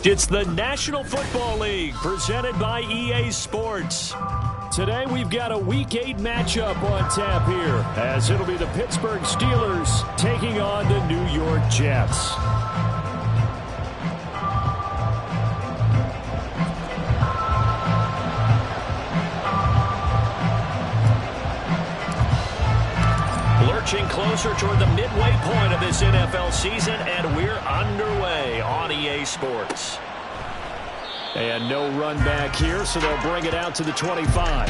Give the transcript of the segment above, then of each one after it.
It's the National Football League presented by EA Sports. Today we've got a Week 8 matchup on tap here, as it'll be the Pittsburgh Steelers taking on the New York Jets. Lurching closer toward the midway point of this NFL season, and we're underway on EA Sports. And no run back here, so they'll bring it out to the 25.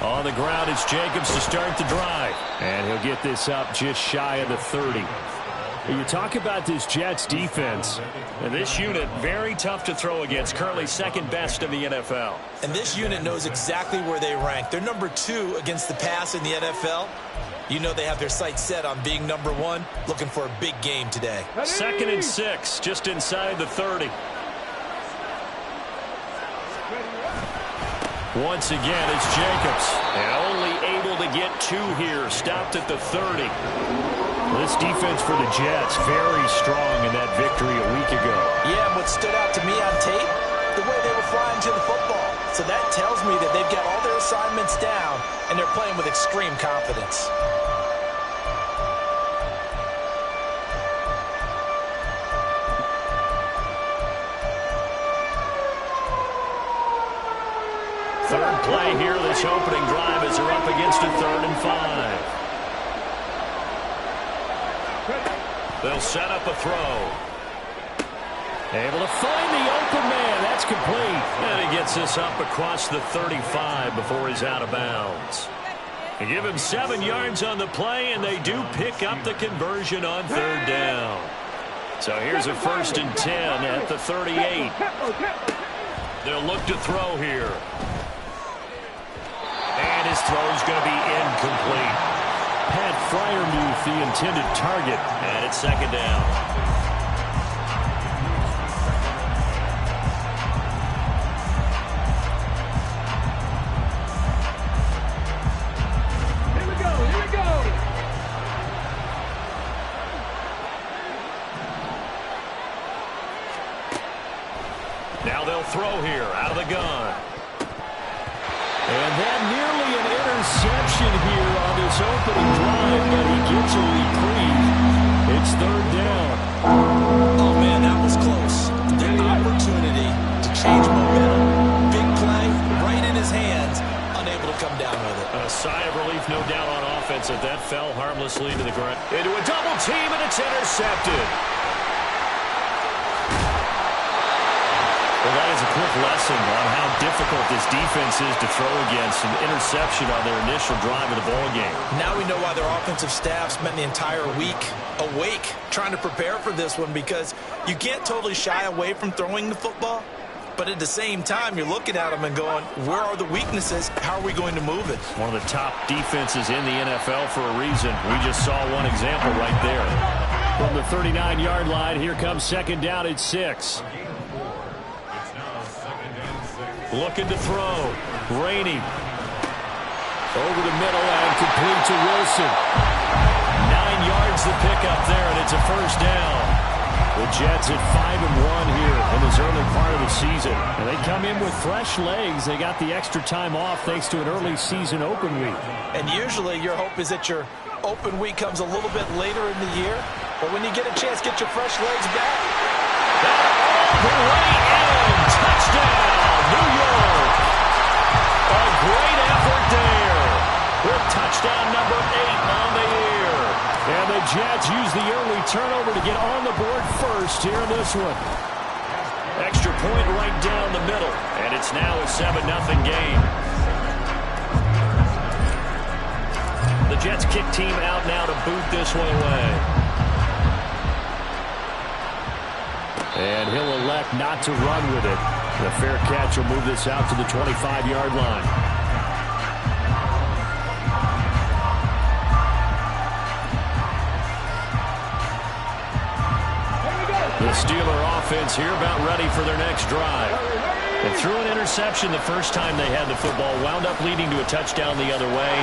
On the ground, it's Jacobs to start the drive. And he'll get this up just shy of the 30. You talk about this Jets defense. And this unit, very tough to throw against. Currently second best in the NFL. And this unit knows exactly where they rank. They're number 2 against the pass in the NFL. You know they have their sights set on being number 1, looking for a big game today. 2nd and 6, just inside the 30. Once again, it's Jacobs. And only able to get 2 here. Stopped at the 30. This defense for the Jets, very strong in that victory a week ago. Yeah, and what stood out to me on tape, the way they were flying to the football. So that tells me that they've got all their assignments down, and they're playing with extreme confidence. Third play here, this opening drive as they're up against a 3rd and 5. They'll set up a throw. Able to find the open man. That's complete. And he gets this up across the 35 before he's out of bounds. They give him 7 yards on the play, and they do pick up the conversion on 3rd down. So here's a 1st and 10 at the 38. They'll look to throw here. And his throw's going to be incomplete. Pat Freiermuth, the intended target, and it's 2nd down. Here we go, here we go. Now they'll throw here out of the gun. And that nearly an interception here on this opening drive, but he gets a reprieve. It's 3rd down. Oh, man, that was close. The opportunity to change momentum. Big play, right in his hands, unable to come down with it. A sigh of relief, no doubt, on offense, that that fell harmlessly to the ground. Into a double team, and it's intercepted. Well, that is a quick lesson on how difficult this defense is to throw against. An interception on their initial drive of the ballgame. Now we know why their offensive staff spent the entire week awake trying to prepare for this one, because you can't totally shy away from throwing the football. But at the same time, you're looking at them and going, where are the weaknesses? How are we going to move it? One of the top defenses in the NFL for a reason. We just saw one example right there. From the 39-yard line, here comes 2nd down at 6. Looking to throw. Rainey. Over the middle and complete to Wilson. 9 yards to pick up there, and it's a 1st down. The Jets at 5-1 here in this early part of the season. And they come in with fresh legs. They got the extra time off thanks to an early season open week. And usually your hope is that your open week comes a little bit later in the year. But when you get a chance, get your fresh legs back. The way in. Touchdown. New York. A great effort there with touchdown number 8 on the year. And the Jets use the early turnover to get on the board first here in this one. Extra point right down the middle. And it's now a 7-0 game. The Jets kick team out now to boot this one away. And he'll elect not to run with it. The fair catch will move this out to the 25-yard line. Steeler offense here about ready for their next drive. They threw an interception the first time they had the football, wound up leading to a touchdown the other way.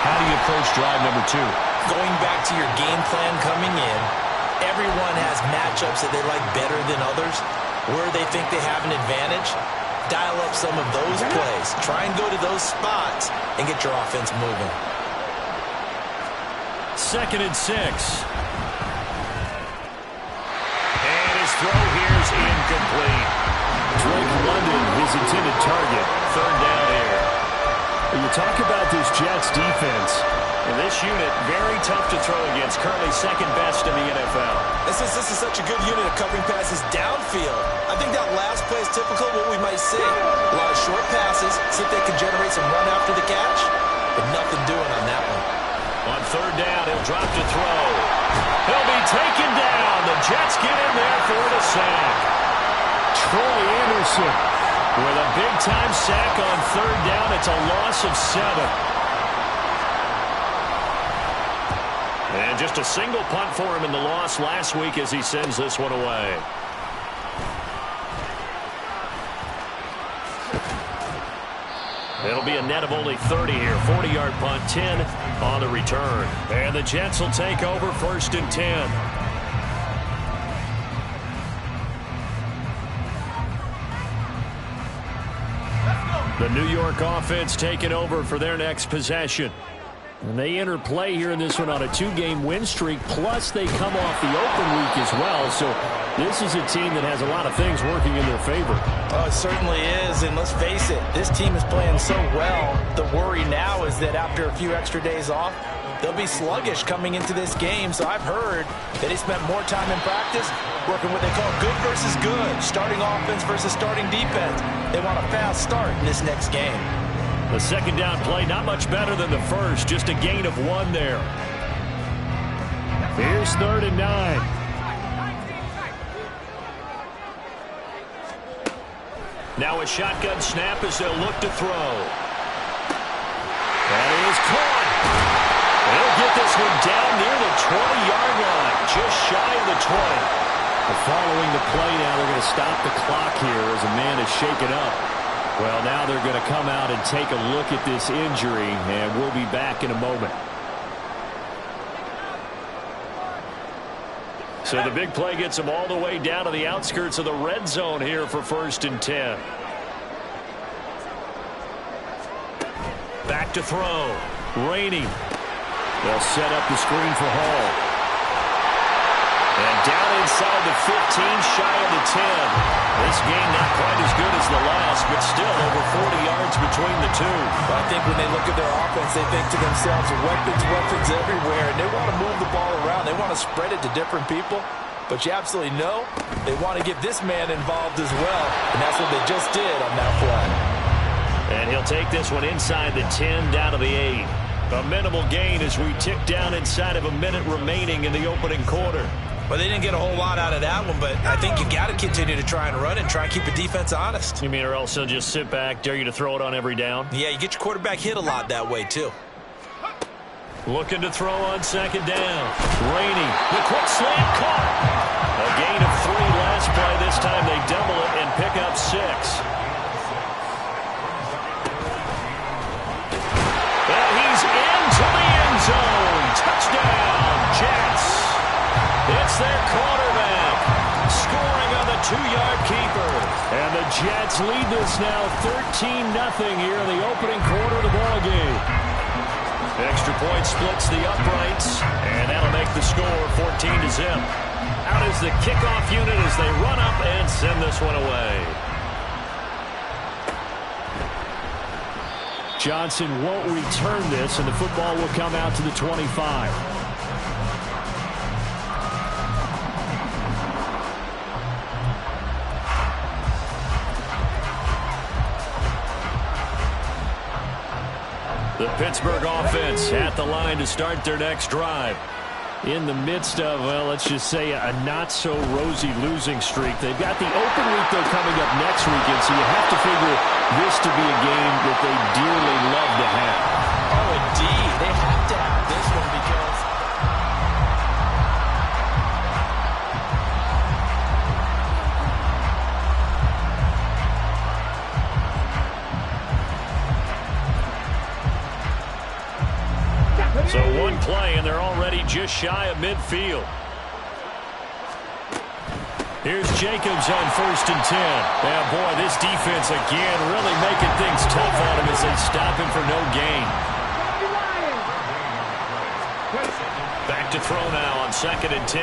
How do you approach drive number 2? Going back to your game plan coming in, everyone has matchups that they like better than others. Where they think they have an advantage, dial up some of those plays. Try and go to those spots and get your offense moving. 2nd and 6. And his throw here's incomplete. Drake London, his intended target. 3rd down here. When you talk about this Jets defense, and this unit, very tough to throw against, currently 2nd best in the NFL. This is such a good unit of covering passes downfield. I think that last play is typical of what we might see. A lot of short passes, see if they can generate some run after the catch, but nothing doing on that one. On 3rd down, he'll drop to throw. He'll be taken down. The Jets get in there for the sack. Troy Anderson with a big-time sack on 3rd down. It's a loss of 7. And just a single punt for him in the loss last week as he sends this one away. It'll be a net of only 30 here. 40-yard punt, 10 on the return. And the Jets will take over 1st and 10. The New York offense taking over for their next possession. And they enter play here in this one on a 2-game win streak, plus they come off the open week as well. So this is a team that has a lot of things working in their favor. Oh, it certainly is, and let's face it, this team is playing so well. The worry now is that after a few extra days off, they'll be sluggish coming into this game. So I've heard that they spent more time in practice working what they call good versus good, starting offense versus starting defense. They want a fast start in this next game. The 2nd down play, not much better than the first, just a gain of 1 there. Here's 3rd and 9. Now a shotgun snap as they'll look to throw. That is caught. They'll get this one down near the 20-yard line, just shy of the 20. Following the play now, they're going to stop the clock here as a man is shaken up. Well, now they're going to come out and take a look at this injury, and we'll be back in a moment. So the big play gets them all the way down to the outskirts of the red zone here for 1st and 10. Back to throw. Rainey. They'll set up the screen for Hall. And down inside the 15, shy of the 10. This game not quite as good as the last, but still over 40 yards between the two. Well, I think when they look at their offense, they think to themselves, weapons everywhere, and they want to move the ball around. They want to spread it to different people. But you absolutely know they want to get this man involved as well, and that's what they just did on that play. And he'll take this one inside the 10, down to the 8. A minimal gain as we tick down inside of a minute remaining in the opening quarter. Well, they didn't get a whole lot out of that one, but I think you got to continue to try and run and try and keep the defense honest. You mean or else they'll just sit back, dare you to throw it on every down? Yeah, you get your quarterback hit a lot that way, too. Looking to throw on 2nd down. Rainey, the quick slant caught. A gain of 3 last play. This time they double it and pick up 6. And he's into the end zone. Touchdown, Jets. It's their quarterback scoring on the 2-yard keeper. And the Jets lead this now 13-0 here in the opening quarter of the ballgame. Extra point splits the uprights, and that'll make the score 14-0. Out is the kickoff unit as they run up and send this one away. Johnson won't return this, and the football will come out to the 25. The Pittsburgh offense at the line to start their next drive. In the midst of, well, let's just say a not-so-rosy losing streak. They've got the open week, though, coming up next weekend, so you have to figure this to be a game that they dearly love to have. Oh, indeed. They have to have this one because So one play, and they're already just shy of midfield. Here's Jacobs on 1st and 10. Yeah, boy, this defense again really making things tough on him as they stop him for no gain. Back to throw now on 2nd and 10.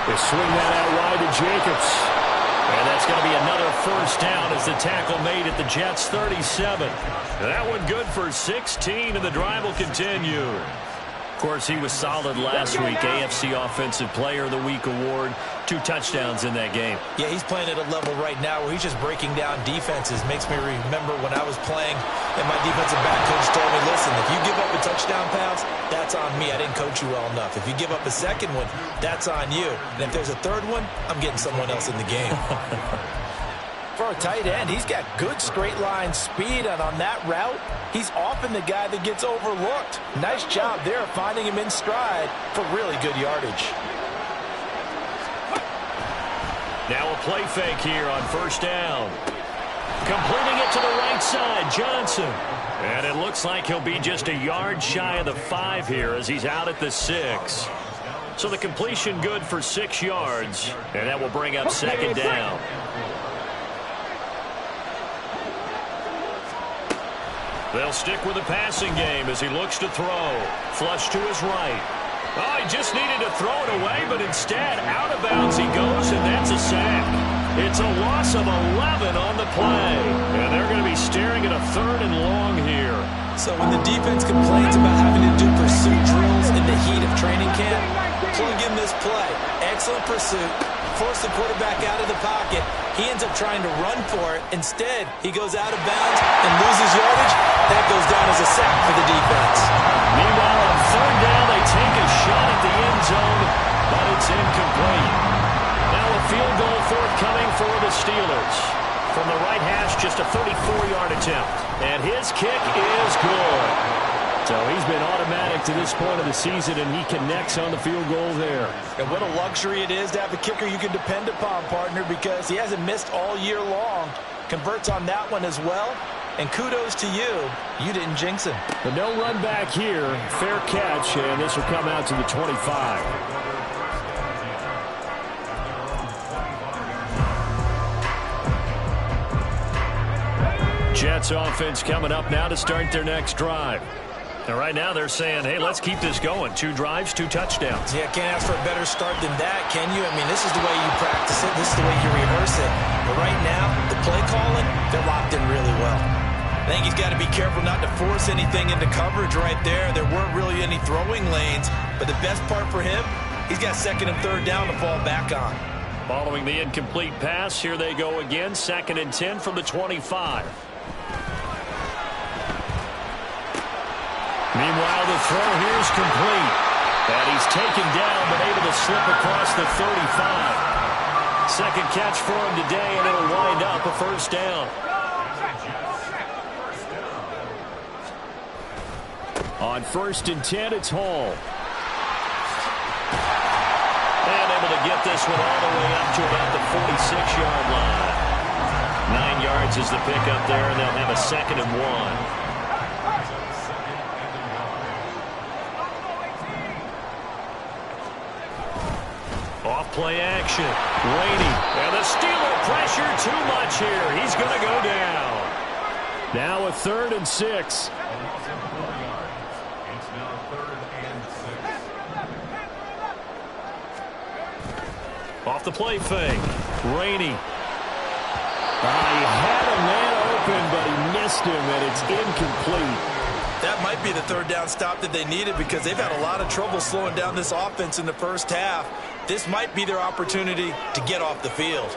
They swing that out wide to Jacobs. And that's going to be another 1st down as the tackle made at the Jets' 37. That one good for 16, and the drive will continue. Of course, he was solid last week. AFC Offensive Player of the Week award. 2 touchdowns in that game. Yeah, he's playing at a level right now where he's just breaking down defenses. Makes me remember when I was playing and my defensive back coach told me, listen, if you give up a touchdown pass, that's on me. I didn't coach you well enough. If you give up a second one, that's on you. And if there's a third one, I'm getting someone else in the game. For a tight end, he's got good straight line speed, and on that route, he's often the guy that gets overlooked. Nice job there finding him in stride for really good yardage. Now a play fake here on 1st down. Completing it to the right side, Johnson. And it looks like he'll be just a yard shy of the 5 here as he's out at the 6. So the completion good for 6 yards, and that will bring up 2nd down. They'll stick with the passing game as he looks to throw. Flush to his right. Oh, he just needed to throw it away, but instead, out of bounds he goes, and that's a sack. It's a loss of 11 on the play. And they're going to be staring at a 3rd and long here. So when the defense complains about having to do pursuit drills in the heat of training camp, plug in this play. Excellent pursuit. Force the quarterback out of the pocket. He ends up trying to run for it. Instead, he goes out of bounds and loses yardage. That goes down as a sack for the defense. Meanwhile, on 3rd down, they take a shot at the end zone, but it's incomplete. Now a field goal forthcoming for the Steelers. From the right hash, just a 34-yard attempt. And his kick is good. So he's been automatic to this point of the season, and he connects on the field goal there. And what a luxury it is to have a kicker you can depend upon, partner, because he hasn't missed all year long. Converts on that one as well. And kudos to you. You didn't jinx him. But no run back here. Fair catch, and this will come out to the 25. Jets offense coming up now to start their next drive. And right now they're saying, hey, let's keep this going. 2 drives, 2 touchdowns. Yeah, can't ask for a better start than that, can you? I mean, this is the way you practice it. This is the way you rehearse it. But right now, the play calling, they're locked in really well. I think he's got to be careful not to force anything into coverage right there. There weren't really any throwing lanes. But the best part for him, he's got 2nd and 3rd down to fall back on. Following the incomplete pass, here they go again. 2nd and 10 from the 25. Meanwhile, the throw here is complete. And he's taken down, but able to slip across the 35. Second catch for him today, and it'll wind up a 1st down. On 1st and 10, it's Hall. And able to get this one all the way up to about the 46-yard line. 9 yards is the pickup there, and they'll have a 2nd and 1. Off-play action. Rainey. And the Steeler pressure too much here. He's going to go down. Now a 3rd and 6. Off the play fake. Rainey. He had a man open, but he missed him, and it's incomplete. That might be the 3rd down stop that they needed because they've had a lot of trouble slowing down this offense in the first half. This might be their opportunity to get off the field.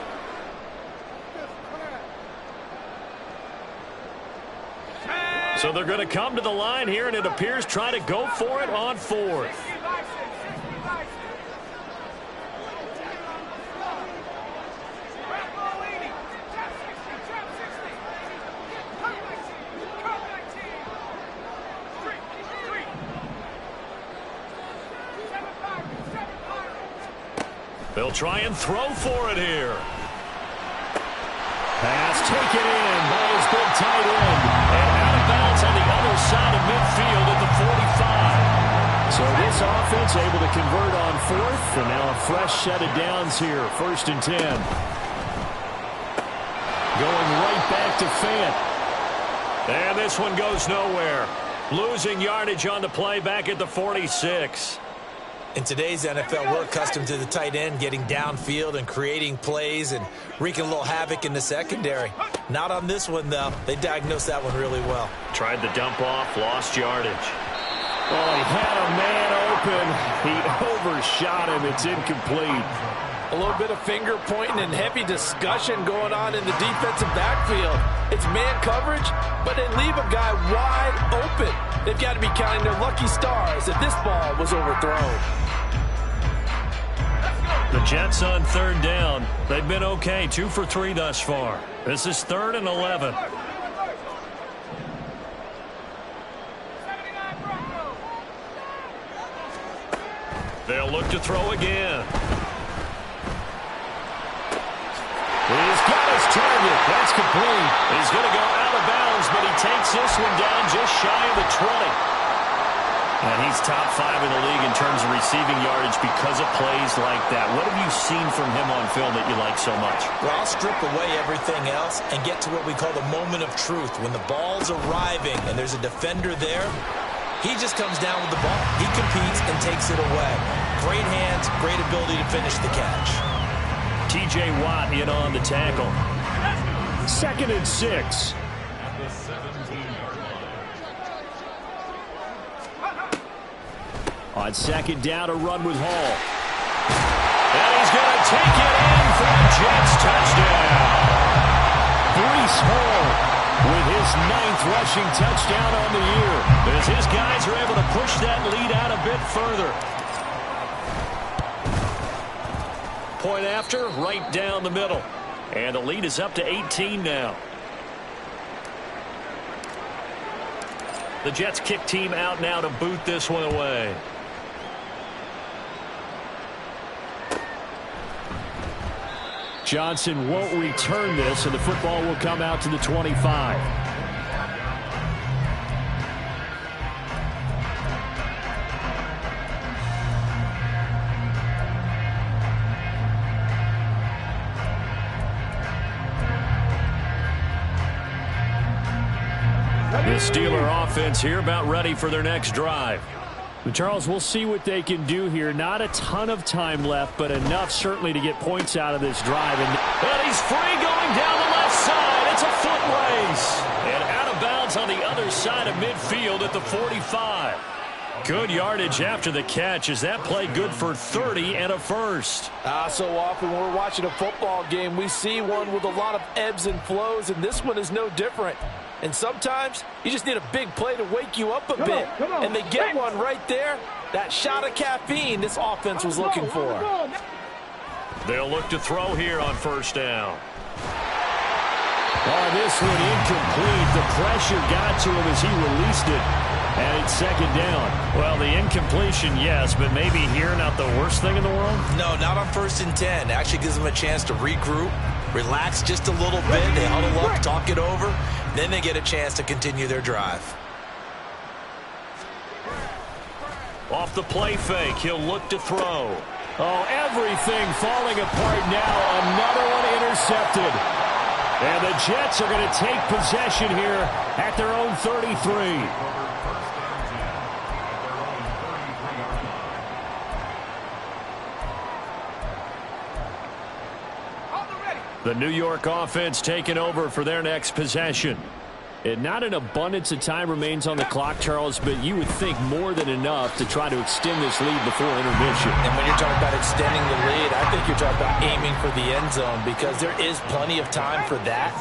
So they're going to come to the line here, and it appears try to go for it on 4th. They'll try and throw for it here. Pass taken in by his big tight end. And out of bounds on the other side of midfield at the 45. offense able to convert on fourth, and now a fresh set of downs here, 1st and 10. Going right back to Fant. And this one goes nowhere. Losing yardage on the play back at the 46. In today's NFL, we're accustomed to the tight end getting downfield and creating plays and wreaking a little havoc in the secondary. Not on this one, though. They diagnosed that one really well. Tried the dump off, lost yardage. Oh, he had a man open. He overshot him. It's incomplete. A little bit of finger pointing and heavy discussion going on in the defensive backfield. It's man coverage, but they leave a guy wide open. They've got to be counting their lucky stars that this ball was overthrown. The Jets on 3rd down. They've been okay, 2 for 3 thus far. This is 3rd and 11. They'll look to throw again. He's got his target. That's complete. He's going to go out of bounds, but he takes this one down just shy of the 20. And he's top 5 in the league in terms of receiving yardage because of plays like that. What have you seen from him on film that you like so much? Well, I'll strip away everything else and get to what we call the moment of truth. When the ball's arriving and there's a defender there, he just comes down with the ball. He competes and takes it away. Great hands, great ability to finish the catch. T.J. Watt in on the tackle. 2nd and 6. On 2nd down, a run with Hall. And he's going to take it in for a Jets touchdown. Breece Hall with his 9th rushing touchdown on the year, as his guys are able to push that lead out a bit further. Point after, right down the middle. And the lead is up to 18 now. The Jets kick team out now to boot this one away. Johnson won't return this, and the football will come out to the 25. The Steeler offense here about ready for their next drive. But Charles, we'll see what they can do here. Not a ton of time left, but enough certainly to get points out of this drive. And he's free going down the left side. It's a foot race. And out of bounds on the other side of midfield at the 45. Good yardage after the catch. Is that play good for 30 and a first? So often when we're watching a football game, we see one with a lot of ebbs and flows, and this one is no different. And sometimes you just need a big play to wake you up a bit. And they get one right there. That shot of caffeine this offense was looking for. They'll look to throw here on 1st down. Oh, this one incomplete. The pressure got to him as he released it. And it's 2nd down. Well, the incompletion, yes, but maybe here not the worst thing in the world? No, not on 1st and 10. It actually gives them a chance to regroup, relax just a little bit. They huddle up, talk it over. Then they get a chance to continue their drive. Off the play fake, he'll look to throw. Oh, everything falling apart now. Another one intercepted. And the Jets are going to take possession here at their own 33. The New York offense taking over for their next possession. And not an abundance of time remains on the clock, Charles, but you would think more than enough to try to extend this lead before intermission. And when you're talking about extending the lead, I think you're talking about aiming for the end zone because there is plenty of time for that.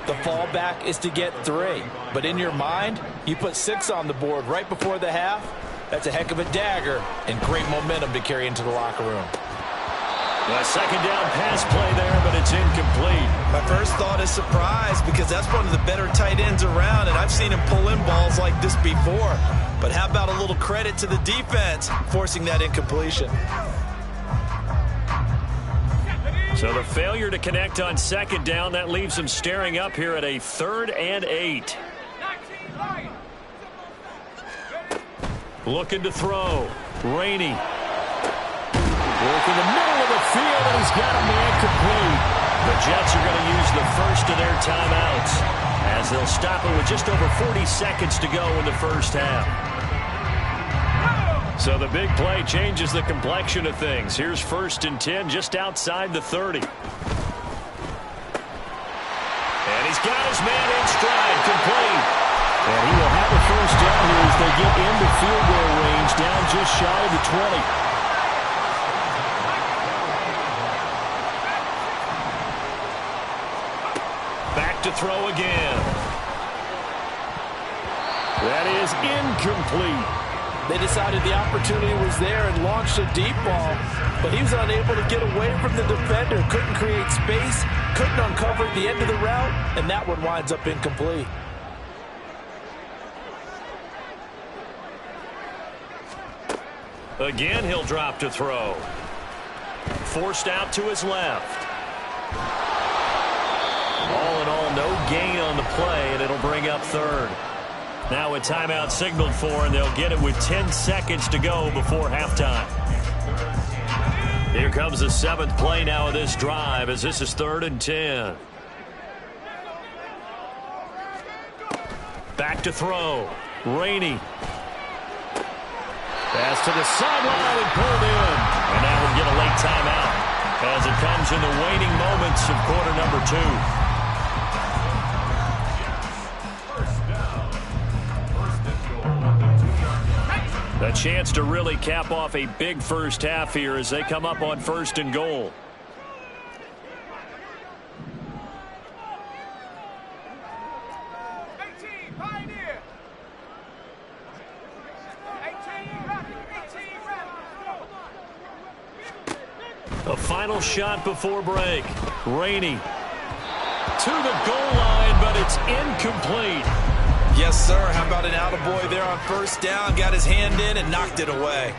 The fallback is to get 3. But in your mind, you put 6 on the board right before the half. That's a heck of a dagger and great momentum to carry into the locker room. A 2nd down pass play there, but it's incomplete. My first thought is surprise because that's one of the better tight ends around, and I've seen him pull in balls like this before. But how about a little credit to the defense forcing that incompletion? So the failure to connect on 2nd down, that leaves him staring up here at a 3rd and 8. Looking to throw. Rainey. Working the middle of the field, and he's got a man complete. The Jets are going to use the first of their timeouts as they'll stop it with just over 40 seconds to go in the first half. So the big play changes the complexion of things. Here's 1st and 10 just outside the 30. And he's got his man in stride, complete. And he will have a first down here as they get into field goal range, down just shy of the 20. Back to throw again. That is incomplete. They decided the opportunity was there and launched a deep ball, but he was unable to get away from the defender, couldn't create space, couldn't uncover at the end of the route, and that one winds up incomplete. Again, he'll drop to throw. Forced out to his left. All in all, no gain on the play, and it'll bring up 3rd. Now a timeout signaled for, and they'll get it with 10 seconds to go before halftime. Here comes the 7th play now of this drive, as this is 3rd and 10. Back to throw. Rainey. Pass to the sideline and pulled in. And now we'll get a late timeout as it comes in the waning moments of quarter number 2. A chance to really cap off a big first half here as they come up on 1st and goal. A final shot before break. Rainey to the goal line, but it's incomplete. Yes, sir. How about an attaboy there on 1st down? Got his hand in and knocked it away.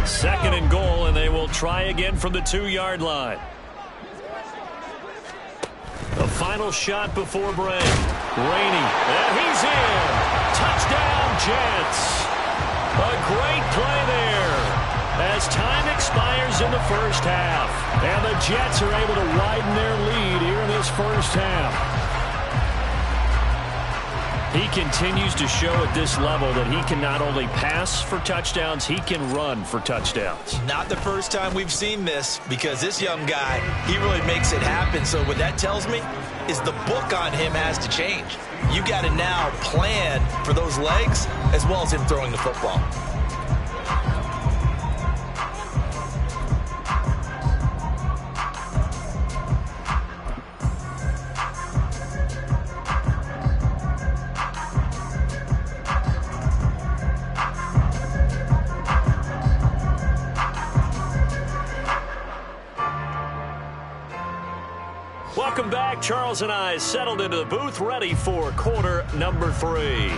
Second and goal, and they will try again from the 2-yard line. A final shot before break. Rainey, and he's in. Touchdown, Jets. A great play there as time expires in the first half. And the Jets are able to widen their lead here in this first half. He continues to show at this level that he can not only pass for touchdowns, he can run for touchdowns. Not the first time we've seen this, because this young guy, he really makes it happen. So what that tells me is the book on him has to change. You got to now plan for those legs as well as him throwing the football. Welcome back. Charles and I settled into the booth, ready for quarter number 3.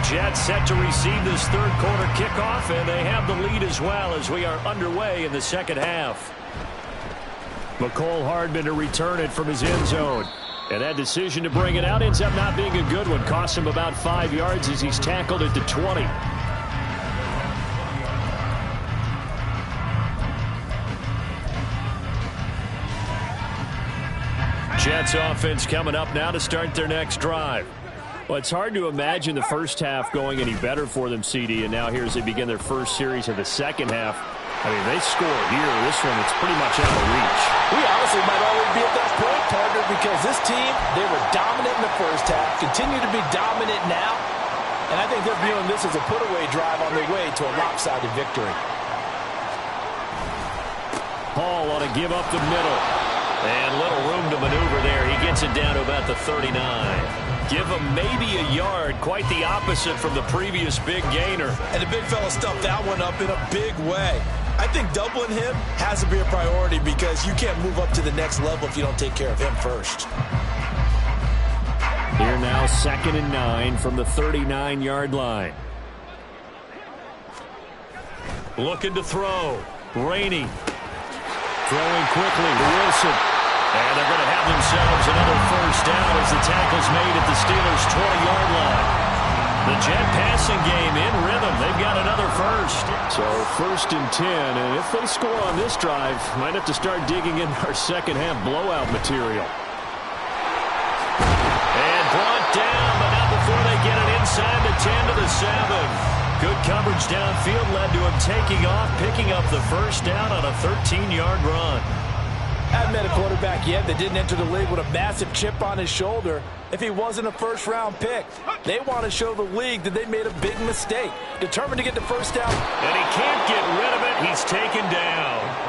Jets set to receive this third quarter kickoff, and they have the lead as well as we are underway in the second half. McCole Hardman to return it from his end zone. And that decision to bring it out ends up not being a good one. Costs him about 5 yards as he's tackled at the 20. Jets offense coming up now to start their next drive. Well, it's hard to imagine the first half going any better for them, CD, and now here as they begin their first series of the second half. I mean, they score here. This one, it's pretty much out of reach. We honestly might already be at that point, partner, because this team, they were dominant in the first half, continue to be dominant now, and I think they're viewing this as a put-away drive on their way to a lopsided victory. Hall ought to give up the middle. And little room to maneuver there. He gets it down to about the 39. Give him maybe a yard. Quite the opposite from the previous big gainer. And the big fella stuffed that one up in a big way. I think doubling him has to be a priority because you can't move up to the next level if you don't take care of him first. Here now, 2nd and 9 from the 39-yard line. Looking to throw. Rainey. Throwing quickly to Wilson. And they're going to have themselves another first down as the tackle's made at the Steelers' 20-yard line. The Jet passing game in rhythm. They've got another first. So 1st and 10, and if they score on this drive, might have to start digging in our second-half blowout material. And brought down, but not before they get it inside the 10 to the 7. Good coverage downfield led to him taking off, picking up the first down on a 13-yard run. Haven't met a quarterback yet that didn't enter the league with a massive chip on his shoulder if he wasn't a first-round pick. They want to show the league that they made a big mistake. Determined to get the first down. And he can't get rid of it. He's taken down.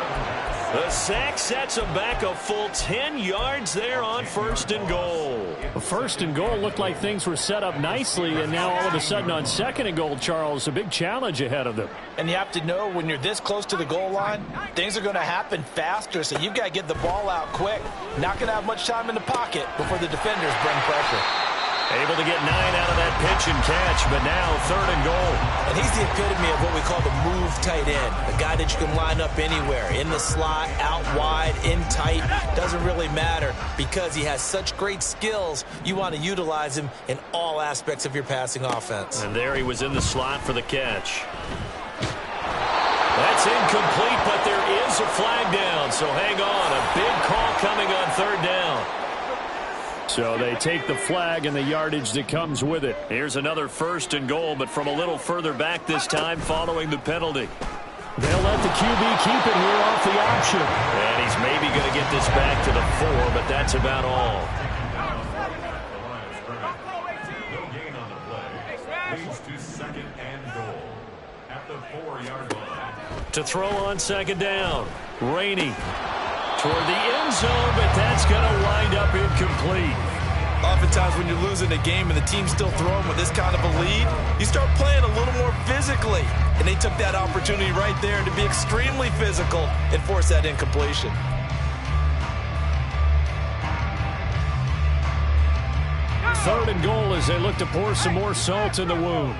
The sack sets him back a full 10 yards there on 1st and goal. 1st and goal looked like things were set up nicely, and now all of a sudden on 2nd and goal, Charles, a big challenge ahead of them. And you have to know when you're this close to the goal line, things are going to happen faster, so you've got to get the ball out quick. Not going to have much time in the pocket before the defenders bring pressure. Able to get 9 out of that pitch and catch, but now 3rd and goal. And he's the epitome of what we call the move tight end. A guy that you can line up anywhere, in the slot, out wide, in tight. Doesn't really matter because he has such great skills. You want to utilize him in all aspects of your passing offense. And there he was in the slot for the catch. That's incomplete, but there is a flag down, so hang on. A big call coming on 3rd down. So they take the flag and the yardage that comes with it. Here's another 1st and goal, but from a little further back this time following the penalty. They'll let the QB keep it here off the option. And he's maybe going to get this back to the 4, but that's about all. No gain on the play. Leads to 2nd and goal at the 4-yard line. To throw on 2nd down. Rainey. Toward the end zone, but that's going to wind up incomplete. Oftentimes when you're losing a game and the team's still throwing with this kind of a lead, you start playing a little more physically. And they took that opportunity right there to be extremely physical and force that incompletion. Third and goal as they look to pour some more salt in the wound.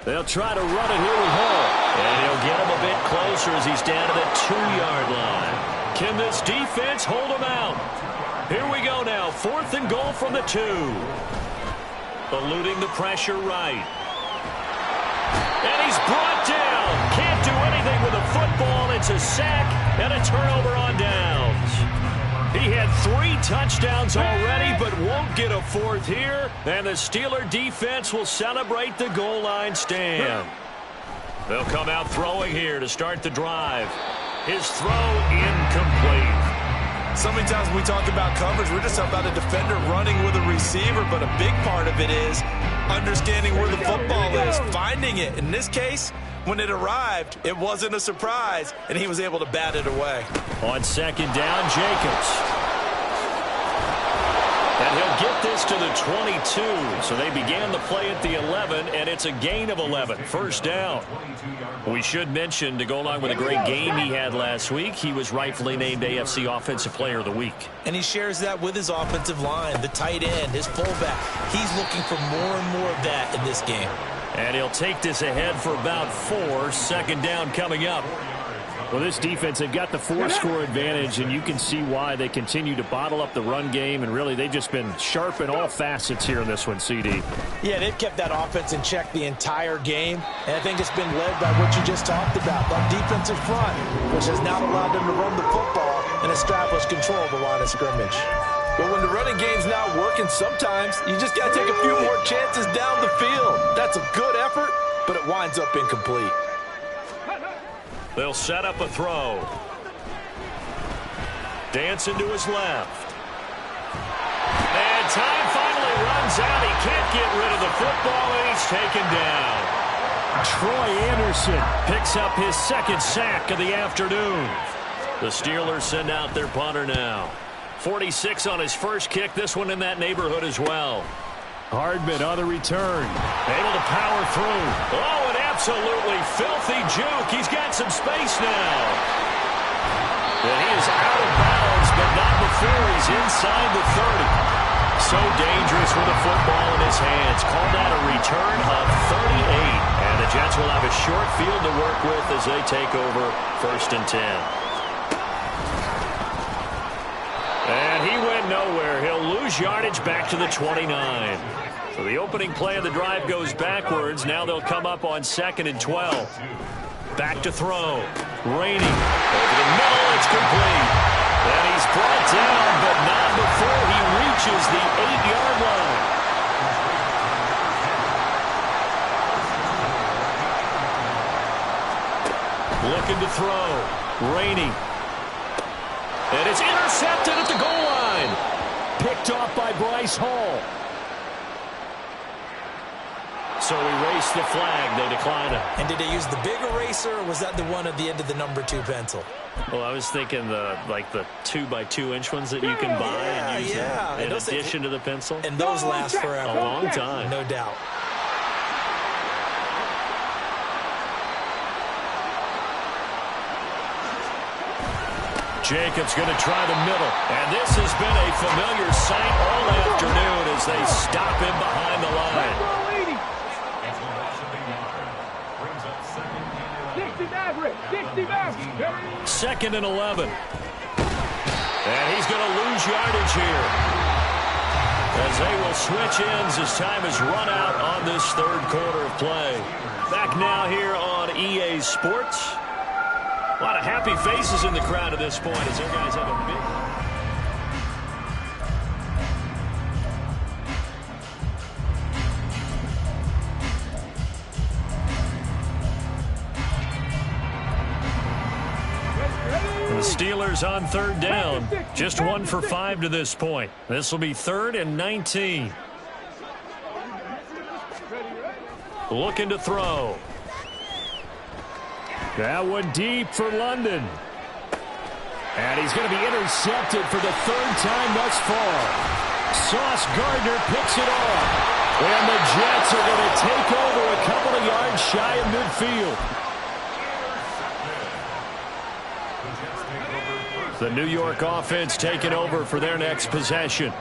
They'll try to run it here with Hall. And he'll get him a bit closer as he's down to the 2-yard line. Can this defense hold him out? Here we go now. 4th and goal from the 2. Eluding the pressure right. And he's brought down. Can't do anything with the football. It's a sack and a turnover on downs. He had 3 touchdowns already, but won't get a 4th here. And the Steeler defense will celebrate the goal line stand. They'll come out throwing here to start the drive. His throw incomplete. So many times when we talk about coverage, we're just talking about a defender running with a receiver, but a big part of it is understanding where the football is, finding it. In this case, when it arrived, it wasn't a surprise, and he was able to bat it away. On 2nd down, Jacobs. And he'll get this to the 22. So they began the play at the 11, and it's a gain of 11. First down. We should mention, to go along with a great game he had last week, he was rightfully named AFC Offensive Player of the Week. And he shares that with his offensive line, the tight end, his fullback. He's looking for more and more of that in this game. And he'll take this ahead for about 4. 2nd down coming up. Well, this defense, they've got the 4-score advantage, and you can see why they continue to bottle up the run game, and really they've just been sharp in all facets here in this one, CD. Yeah, they've kept that offense in check the entire game, and I think it's been led by what you just talked about, that defensive front, which has now allowed them to run the football and establish control of the line of scrimmage. But when the running game's not working, sometimes you just got to take a few more chances down the field. That's a good effort, but it winds up incomplete. They'll set up a throw. Dancing to his left. And time finally runs out. He can't get rid of the football, and he's taken down. Troy Anderson picks up his second sack of the afternoon. The Steelers send out their punter now. 46 on his first kick. This one in that neighborhood as well. Hardman on the return. Able to power through. Oh, an absolutely filthy juke. He's got some space now. And he is out of bounds, but not before he's inside the 30. So dangerous with a football in his hands. Called out a return of 38. And the Jets will have a short field to work with as they take over 1st and 10. And he went nowhere. He'll lose yardage back to the 29. So the opening play of the drive goes backwards. Now they'll come up on 2nd and 12. Back to throw. Rainey. Over the middle. It's complete. And he's brought down, but not before he reaches the 8-yard line. Looking to throw. Rainey. And it's intercepted at the goal line. Picked off by Bryce Hall. So erase the flag. They decline it. And did they use the big eraser, or was that the one at the end of the number 2 pencil? Well, I was thinking the 2x2-inch ones that you can buy and use in addition to the pencil. And those last forever. A long time. No doubt. Jacobs going to try the middle. And this has been a familiar sight all afternoon as they stop him behind the line. 2nd and 11. And he's going to lose yardage here as they will switch ends as time has run out on this 3rd quarter of play. Back now here on EA Sports. A lot of happy faces in the crowd at this point as their guys have a big... The Steelers on 3rd down. Just 1 for 5 to this point. This will be 3rd and 19. Looking to throw. That one deep for London. And he's going to be intercepted for the 3rd time thus far. Sauce Gardner picks it off. And the Jets are going to take over a couple of yards shy of midfield. The New York offense taking over for their next possession.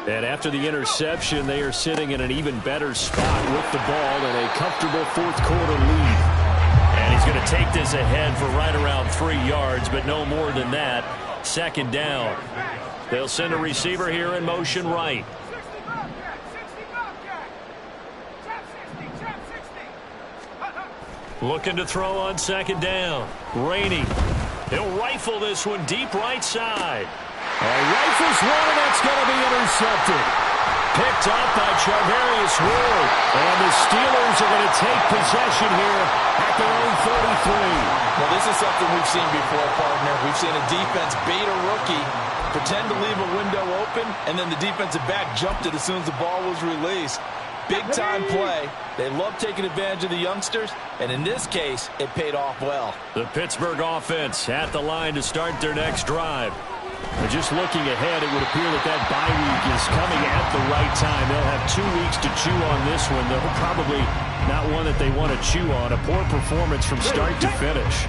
And after the interception, they are sitting in an even better spot with the ball and a comfortable 4th quarter lead. And he's going to take this ahead for right around 3 yards, but no more than that. 2nd down. They'll send a receiver here in motion right. Looking to throw on 2nd down. Rainey. He'll rifle this one deep right side. Rifles one, and that's going to be intercepted. Picked up by Charvarius Ward. And the Steelers are going to take possession here at their own 33. Well, this is something we've seen before, partner. We've seen a defense bait a rookie, pretend to leave a window open, and then the defensive back jumped it as soon as the ball was released. Big-time play. They love taking advantage of the youngsters, and in this case, it paid off well. The Pittsburgh offense at the line to start their next drive. But just looking ahead, it would appear that bye week is coming at the right time. They'll have 2 weeks to chew on this one, though probably not one that they want to chew on. A poor performance from start to finish.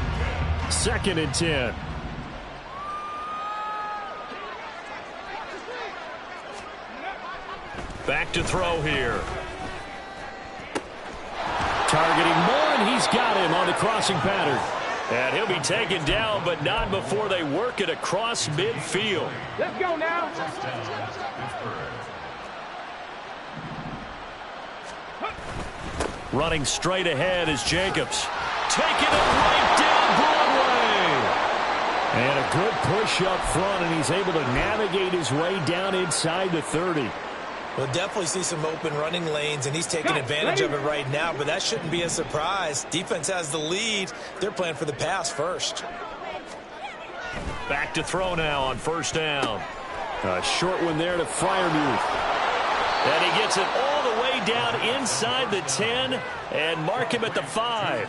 2nd and 10. Back to throw here. Targeting Moore, and he's got him on the crossing pattern. And he'll be taken down, but not before they work it across midfield. Let's go now. Running straight ahead is Jacobs. Taking it right down Broadway. And a good push up front, and he's able to navigate his way down inside the 30. We'll definitely see some open running lanes, and he's taking advantage of it right now, but that shouldn't be a surprise. Defense has the lead. They're playing for the pass first. Back to throw now on 1st down. A short one there to Freiermuth. And he gets it all the way down inside the 10 and mark him at the 5.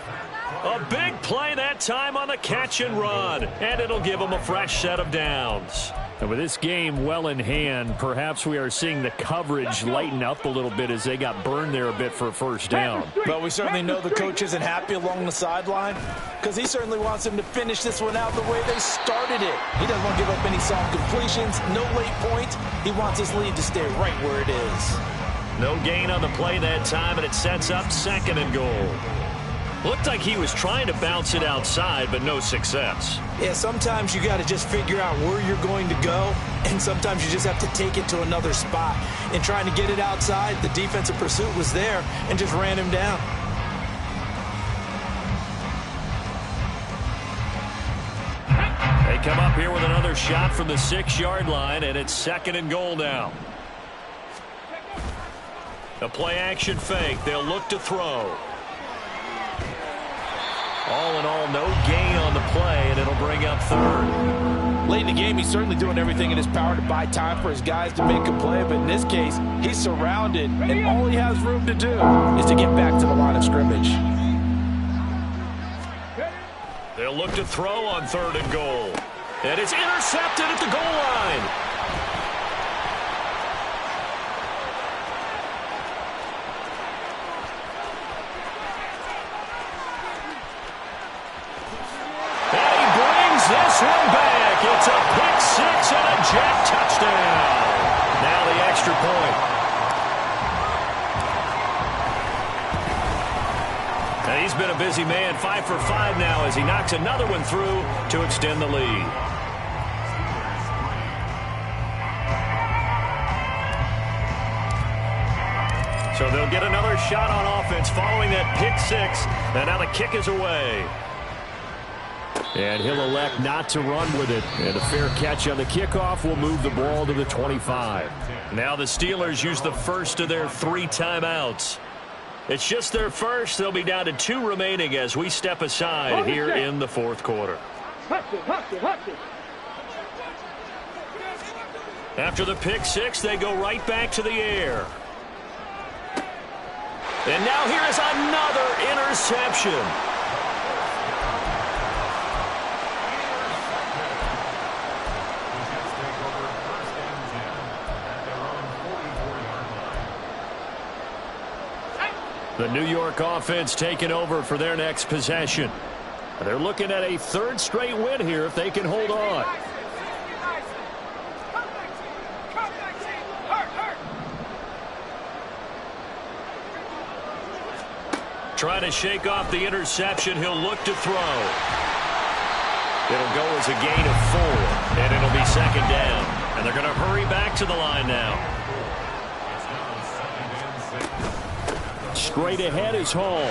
A big play that time on the catch and run, and it'll give him a fresh set of downs. And with this game well in hand, perhaps we are seeing the coverage lighten up a little bit as they got burned there a bit for a first down. But we certainly know the coach isn't happy along the sideline because he certainly wants them to finish this one out the way they started it. He doesn't want to give up any soft completions, no late points. He wants his lead to stay right where it is. No gain on the play that time, and it sets up 2nd and goal. Looked like he was trying to bounce it outside, but no success. Yeah, sometimes you got to just figure out where you're going to go, and sometimes you just have to take it to another spot. In trying to get it outside, the defensive pursuit was there and just ran him down. They come up here with another shot from the 6-yard line, and it's 2nd and goal now. A play-action fake. They'll look to throw. All in all, no gain on the play, and it'll bring up 3rd. Late in the game, he's certainly doing everything in his power to buy time for his guys to make a play, but in this case, he's surrounded, and all he has room to do is to get back to the line of scrimmage. They'll look to throw on 3rd and goal. And it's intercepted at the goal line. This one back. It's a pick 6 and a jack touchdown. Now the extra point. And he's been a busy man, 5 for 5 now as he knocks another one through to extend the lead. So they'll get another shot on offense following that pick 6. And now the kick is away. And he'll elect not to run with it. And a fair catch on the kickoff will move the ball to the 25. Now the Steelers use the first of their 3 timeouts. It's just their first. They'll be down to 2 remaining as we step aside here in the 4th quarter. After the pick 6, they go right back to the air. And now here is another interception. The New York offense taking over for their next possession. They're looking at a 3rd straight win here if they can hold on. Trying to shake off the interception. He'll look to throw. It'll go as a gain of 4, and it'll be 2nd down. And they're going to hurry back to the line now. Straight ahead is Hall.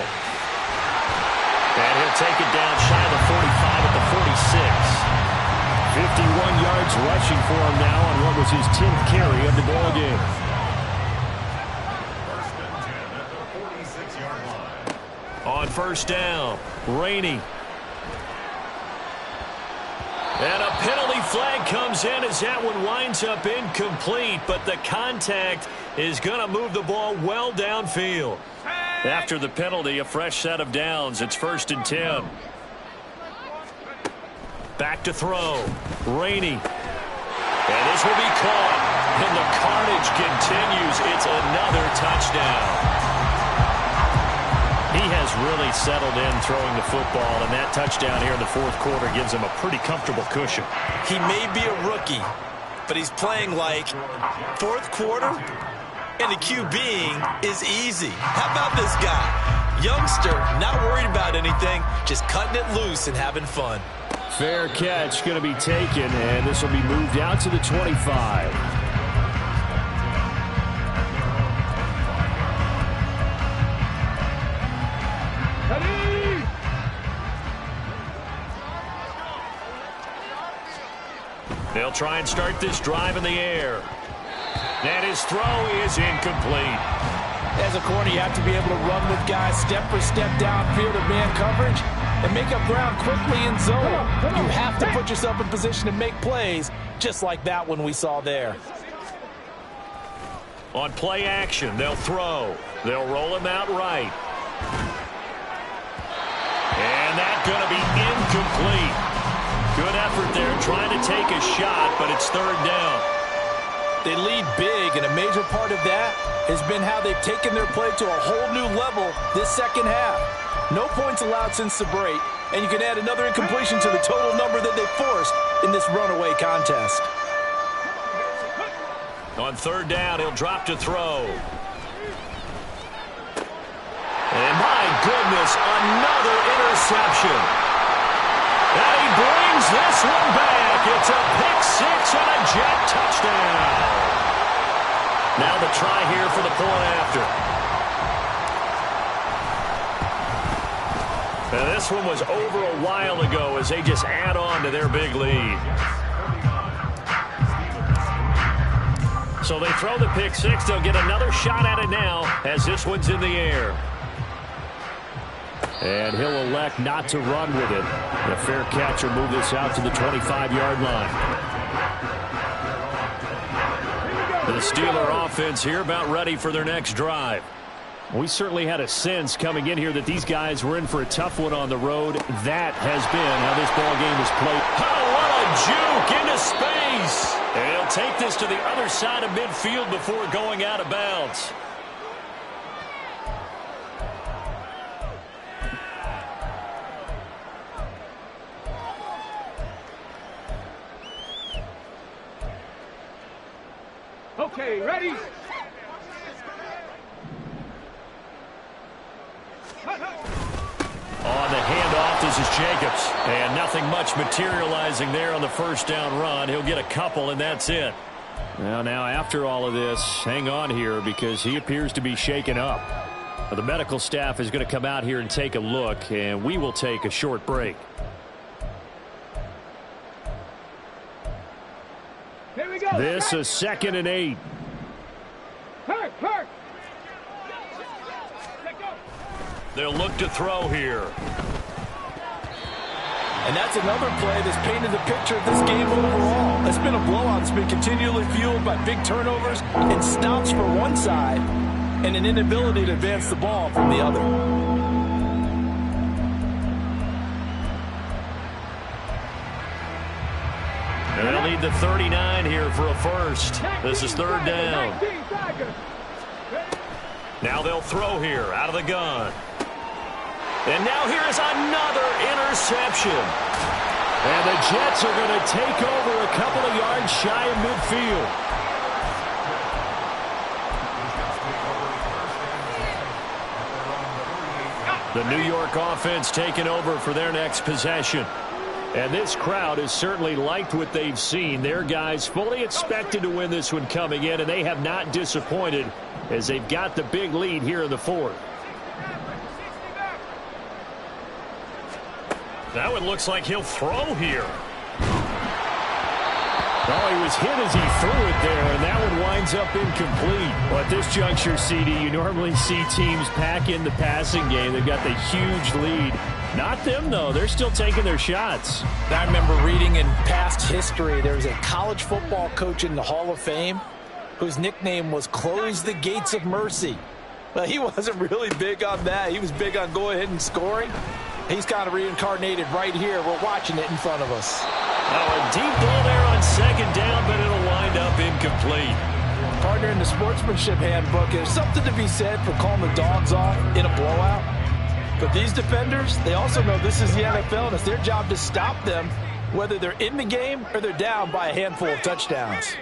And he'll take it down shy of the 45 at the 46. 51 yards rushing for him now on what was his 10th carry of the ball game. On 1st down, Rainey. And a penalty flag comes in as that one winds up incomplete, but the contact is going to move the ball well downfield. After the penalty, a fresh set of downs. It's 1st and 10. Back to throw. Rainey. And this will be caught. And the carnage continues. It's another touchdown. He has really settled in throwing the football, and that touchdown here in the 4th quarter gives him a pretty comfortable cushion. He may be a rookie, but he's playing like 4th quarter, and the QBing is easy. How about this guy? Youngster, not worried about anything, just cutting it loose and having fun. Fair catch going to be taken, and this will be moved out to the 25. They'll try and start this drive in the air. And his throw is incomplete. As a corner, you have to be able to run with guys step for step downfield of man coverage and make up ground quickly in zone. You have to put yourself in position to make plays, just like that one we saw there. On play action, they'll throw. They'll roll him out right. And that's going to be incomplete. Good effort there trying to take a shot, but it's third down. They lead big, and a major part of that has been how they've taken their play to a whole new level this second half. No points allowed since the break, and you can add another incompletion to the total number that they forced in this runaway contest. On third down, he'll drop to throw. And my goodness, another interception. And he brings this one back. It's a pick six and a Jet touchdown. Now the try here for the point after. And this one was over a while ago as they just add on to their big lead. So they throw the pick six. They'll get another shot at it now as this one's in the air. And he'll elect not to run with it. The fair catch will move this out to the 25-yard line. The Steeler offense here about ready for their next drive. We certainly had a sense coming in here that these guys were in for a tough one on the road. That has been how this ball game is played. Oh, what a juke into space. And he'll take this to the other side of midfield before going out of bounds. Okay, ready? On the handoff, this is Jacobs. And nothing much materializing there on the first down run. He'll get a couple, and that's it. Well, now after all of this, hang on here because he appears to be shaken up. The medical staff is going to come out here and take a look, and we will take a short break. Here we go. This is 2nd and 8. Hurt. They'll look to throw here. And that's another play that's painted the picture of this game overall. It's been a blowout. It's been continually fueled by big turnovers and stops for one side and an inability to advance the ball from the other. And they'll need the 39 here for a first. This is third down. Now they'll throw here out of the gun. And now here's another interception. And the Jets are going to take over a couple of yards shy of midfield. The New York offense taking over for their next possession. And this crowd has certainly liked what they've seen. Their guys fully expected to win this one coming in, and they have not disappointed as they've got the big lead here in the fourth. That one looks like he'll throw here. Oh, he was hit as he threw it there, and that one winds up incomplete. Well, at this juncture, CD, you normally see teams pack in the passing game. They've got the huge lead. Not them, though. They're still taking their shots. I remember reading in past history, there was a college football coach in the Hall of Fame whose nickname was Close the Gates of Mercy. But he wasn't really big on that. He was big on going ahead and scoring. He's kind of reincarnated right here. We're watching it in front of us. Now a deep ball there on second down, but it'll wind up incomplete. Partner, in the sportsmanship handbook, there's something to be said for calling the dogs off in a blowout. But these defenders, they also know this is the NFL, and it's their job to stop them, whether they're in the game or they're down by a handful of touchdowns.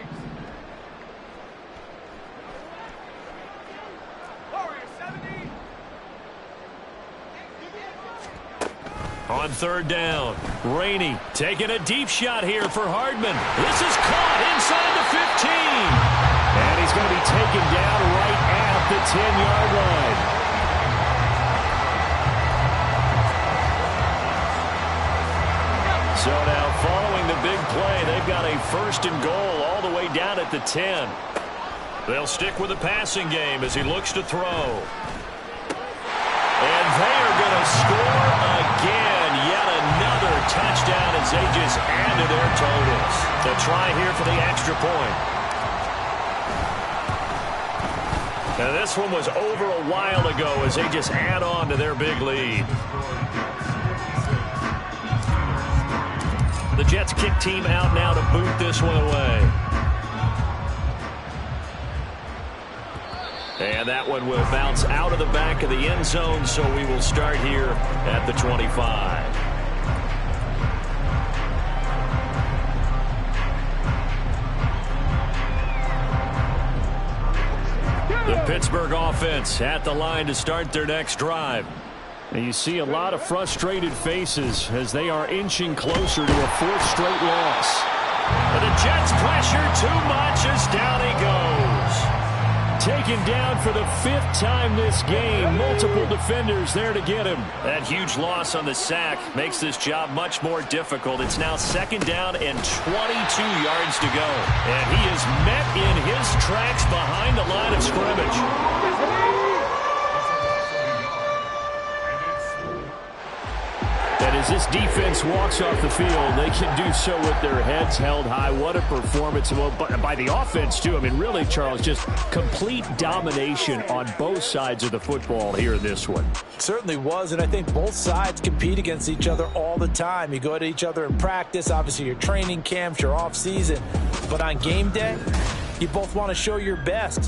On third down, Rainey taking a deep shot here for Hardman. This is caught inside the 15. And he's going to be taken down right at the 10-yard line. So now following the big play, they've got a 1st and goal all the way down at the 10. They'll stick with the passing game as he looks to throw. And they are going to score again. Yet another touchdown as they just add to their totals. The try here for the extra point. Now, this one was over a while ago as they just add on to their big lead. The Jets kick team out now to boot this one away. And that one will bounce out of the back of the end zone, so we will start here at the 25. The Pittsburgh offense at the line to start their next drive. And you see a lot of frustrated faces as they are inching closer to a fourth straight loss. But the Jets pressure too much as down he goes. Taken down for the 5th time this game. Multiple defenders there to get him. That huge loss on the sack makes this job much more difficult. It's now 2nd down and 22 yards to go. And he is met in his tracks behind the line of scrimmage. And as this defense walks off the field, they can do so with their heads held high. What a performance by the offense, too. I mean, really, Charles, just complete domination on both sides of the football here in this one. It certainly was, and I think both sides compete against each other all the time. You go to each other in practice, obviously your training camps, your off season, but on game day, you both want to show your best.